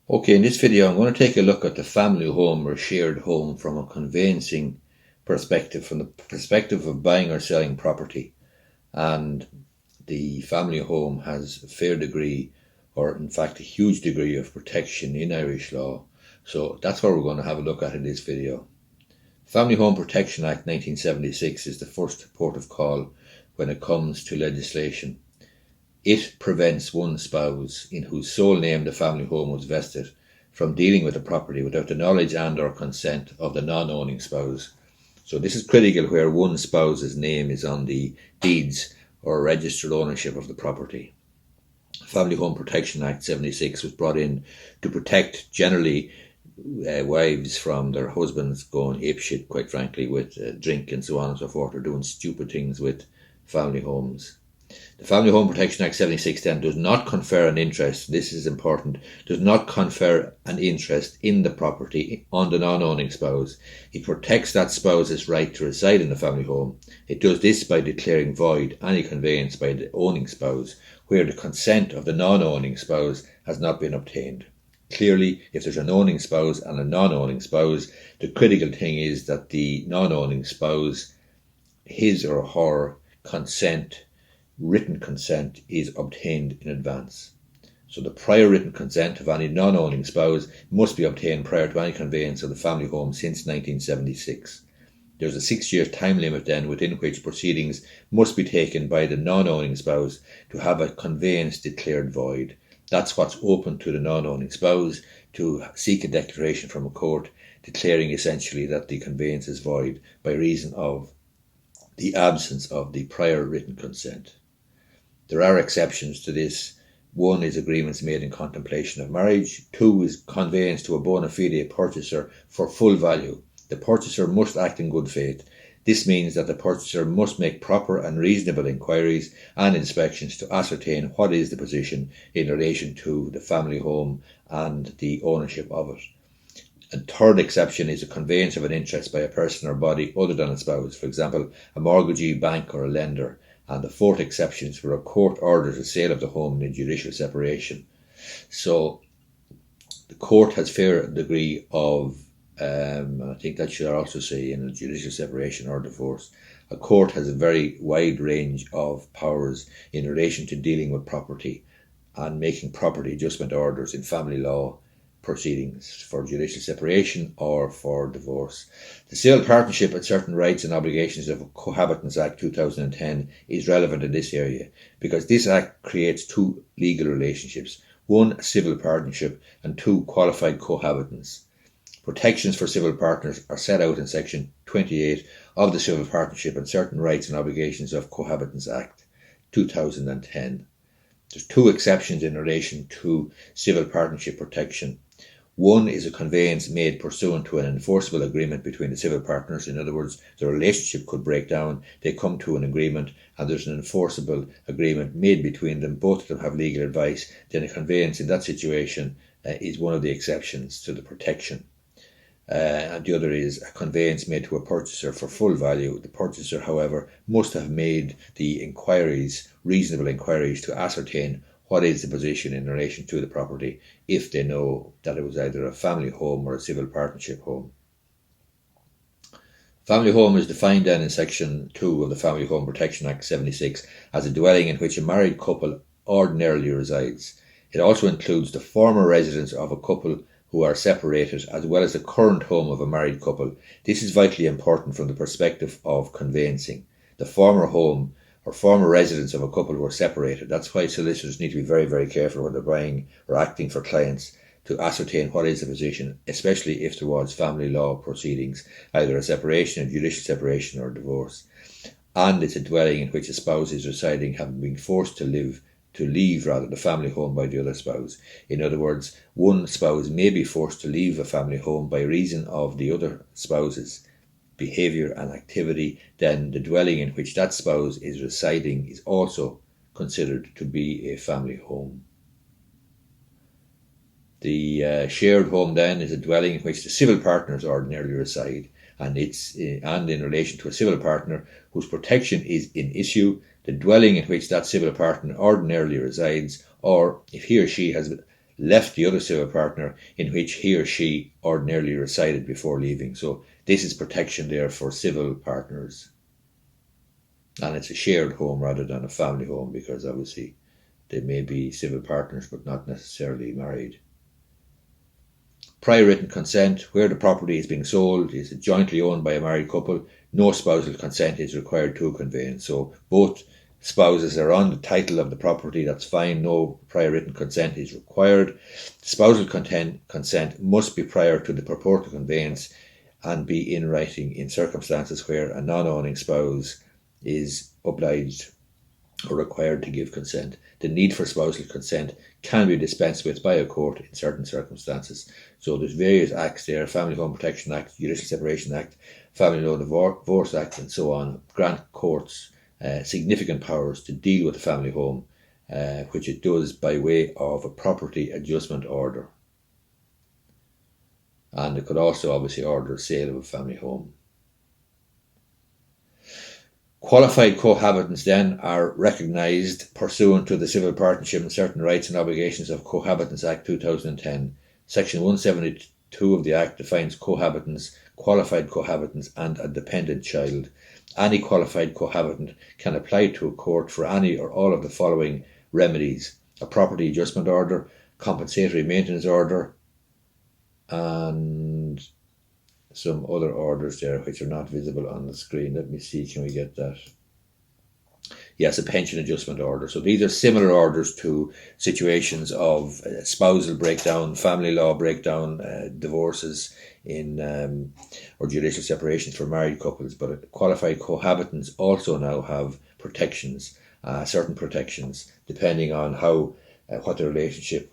Okay, in this video I'm going to take a look at the family home or shared home from a conveyancing perspective, from the perspective of buying or selling property. And the family home has a fair degree, or in fact a huge degree of protection in Irish law. So that's what we're going to have a look at in this video. Family Home Protection Act 1976 is the first port of call when it comes to legislation. It prevents one spouse in whose sole name the family home was vested from dealing with the property without the knowledge and or consent of the non-owning spouse. So this is critical where one spouse's name is on the deeds or registered ownership of the property. Family Home Protection Act 76 was brought in to protect generally wives from their husbands going apeshit, quite frankly, with drink and so on and so forth, or doing stupid things with family homes. The Family Home Protection Act 76 then does not confer an interest, this is important, does not confer an interest in the property on the non-owning spouse. It protects that spouse's right to reside in the family home. It does this by declaring void any conveyance by the owning spouse where the consent of the non-owning spouse has not been obtained. Clearly, if there's an owning spouse and a non-owning spouse, the critical thing is that the non-owning spouse, his or her consent, written consent, is obtained in advance. So the prior written consent of any non-owning spouse must be obtained prior to any conveyance of the family home since 1976. There's a 6-year time limit then within which proceedings must be taken by the non-owning spouse to have a conveyance declared void. That's what's open to the non-owning spouse, to seek a declaration from a court declaring essentially that the conveyance is void by reason of the absence of the prior written consent. There are exceptions to this. One is agreements made in contemplation of marriage. Two is conveyance to a bona fide purchaser for full value. The purchaser must act in good faith. This means that the purchaser must make proper and reasonable inquiries and inspections to ascertain what is the position in relation to the family home and the ownership of it. A third exception is a conveyance of an interest by a person or body other than a spouse, for example, a mortgagee, bank or a lender. And the fourth exception is where a court orders the sale of the home in judicial separation. So the court has fair degree of, I think that should also say in a judicial separation or divorce, a court has a very wide range of powers in relation to dealing with property and making property adjustment orders in family law proceedings for judicial separation or for divorce. The Civil Partnership and Certain Rights and Obligations of Cohabitants Act 2010 is relevant in this area because this act creates two legal relationships, one a civil partnership and two qualified cohabitants. Protections for civil partners are set out in section 28 of the Civil Partnership and Certain Rights and Obligations of Cohabitants Act 2010. There's two exceptions in relation to civil partnership protection. One is a conveyance made pursuant to an enforceable agreement between the civil partners. In other words, the relationship could break down, they come to an agreement and there's an enforceable agreement made between them, both of them have legal advice, then a conveyance in that situation is one of the exceptions to the protection. And the other is a conveyance made to a purchaser for full value. The purchaser, however, must have made the inquiries, reasonable inquiries, to ascertain what is the position in relation to the property if they know that it was either a family home or a civil partnership home. Family home is defined then in section 2 of the Family Home Protection Act 76 as a dwelling in which a married couple ordinarily resides. It also includes the former residence of a couple who are separated, as well as the current home of a married couple. This is vitally important from the perspective of conveyancing. The former home or former residence of a couple who are separated. That's why solicitors need to be very, very careful when they're buying or acting for clients to ascertain what is the position, especially if there was family law proceedings, either a separation, a judicial separation or divorce. And it's a dwelling in which a spouse is residing, having been forced to leave the family home by the other spouse. In other words, one spouse may be forced to leave a family home by reason of the other spouse's behaviour and activity. Then the dwelling in which that spouse is residing is also considered to be a family home. The shared home then is a dwelling in which the civil partners ordinarily reside, and in relation to a civil partner whose protection is in issue, the dwelling in which that civil partner ordinarily resides, or if he or she has left the other civil partner in which he or she ordinarily resided before leaving. So this is protection there for civil partners. And it's a shared home rather than a family home, because obviously they may be civil partners but not necessarily married. Prior written consent, where the property is being sold, is jointly owned by a married couple, no spousal consent is required to conveyance. So both spouses are on the title of the property, that's fine, no prior written consent is required. Spousal consent must be prior to the purported conveyance and be in writing in circumstances where a non-owning spouse is obliged or required to give consent. The need for spousal consent can be dispensed with by a court in certain circumstances. So there's various acts there: Family Home Protection Act, Judicial Separation Act, Family Law Divorce Act, and so on, grant courts significant powers to deal with the family home, which it does by way of a property adjustment order. And it could also obviously order a sale of a family home. Qualified cohabitants then are recognised pursuant to the Civil Partnership and Certain Rights and Obligations of Cohabitants Act 2010. Section 172 of the Act defines cohabitants, qualified cohabitants and a dependent child. Any qualified cohabitant can apply to a court for any or all of the following remedies: a property adjustment order, compensatory maintenance order, and some other orders there which are not visible on the screen. Let me see, can we get that? Yes, a pension adjustment order. So these are similar orders to situations of spousal breakdown, family law breakdown, divorces in or judicial separations for married couples. But qualified cohabitants also now have protections, certain protections, depending on how what the relationship,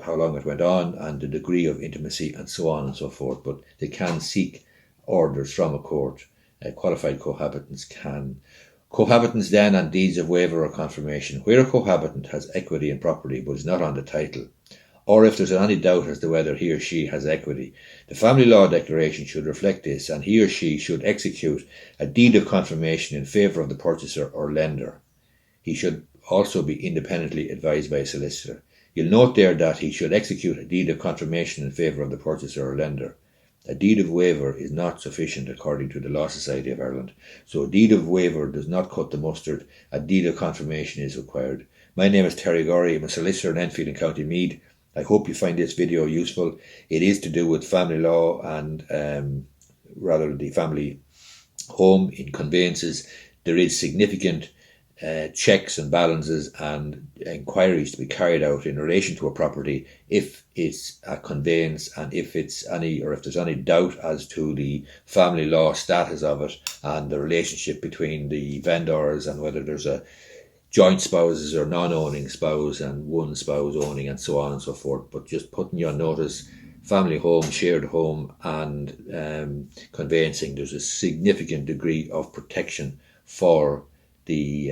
how long it went on, and the degree of intimacy, and so on and so forth. But they can seek orders from a court. Qualified cohabitants can. Cohabitants then and deeds of waiver or confirmation. Where a cohabitant has equity in property but is not on the title, or if there's any doubt as to whether he or she has equity, the family law declaration should reflect this, and he or she should execute a deed of confirmation in favour of the purchaser or lender. He should also be independently advised by a solicitor. You'll note there that he should execute a deed of confirmation in favour of the purchaser or lender. A deed of waiver is not sufficient according to the Law Society of Ireland. So a deed of waiver does not cut the mustard. A deed of confirmation is required. My name is Terry Gorry. I'm a solicitor in Enfield and County Meath. I hope you find this video useful. It is to do with family law and rather the family home in conveyances. There is significant checks and balances and inquiries to be carried out in relation to a property if it's a conveyance, and if it's any, or if there's any doubt as to the family law status of it and the relationship between the vendors, and whether there's a joint spouses or non-owning spouse and one spouse owning, and so on and so forth. But just putting you on notice, family home, shared home and conveyancing, there's a significant degree of protection for the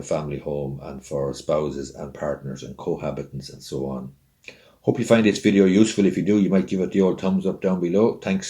family home and for spouses and partners and cohabitants and so on. Hope you find this video useful. If you do, you might give it the old thumbs up down below. Thanks.